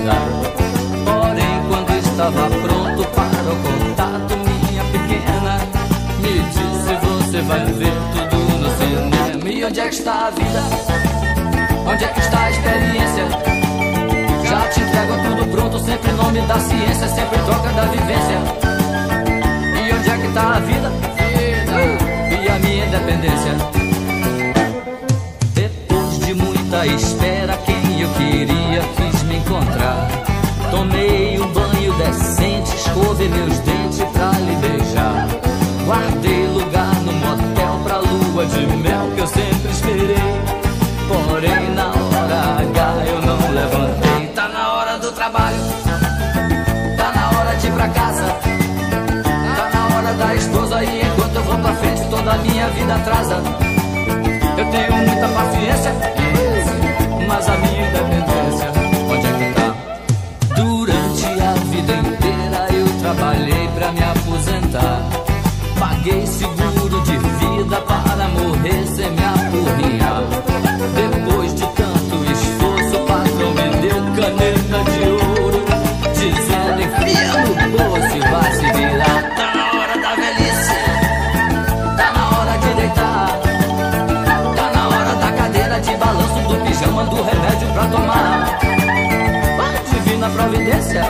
vida. Porém, quando estava pronto para o contato, minha pequena me disse: você vai ver tudo no cinema. E onde é que está a vida? Onde é que está a experiência? Já te entrego tudo pronto, sempre em nome da ciência, sempre em troca da vivência. E onde é que está a vida? E a minha independência. Depois de muita espera, quem eu queria quis me encontrar. Tomei um banho decente, escovei meus dentes pra lhe beijar. Guardei lugar no motel pra lua de mel que eu sempre esperei. Porém na hora H eu não levantei. Tá na hora do trabalho, tá na hora de ir pra casa, tá na hora da esposa, e enquanto eu vou pra frente toda a minha vida atrasa. Eu tenho muita paciência, mas a minha independência, onde é que tá? Durante a vida inteira eu trabalhei pra me aposentar. Paguei seguro de vida para morrer sem me apurrinhar. Depois de tanto esforço, o patrão me deu caneta de ouro, dizendo: enfia no bolso e vai se virar. Tá na hora da velhice, tá na hora de deitar, tá na hora da cadeira de balanço, do pijama, do remédio pra tomar. Divina providência,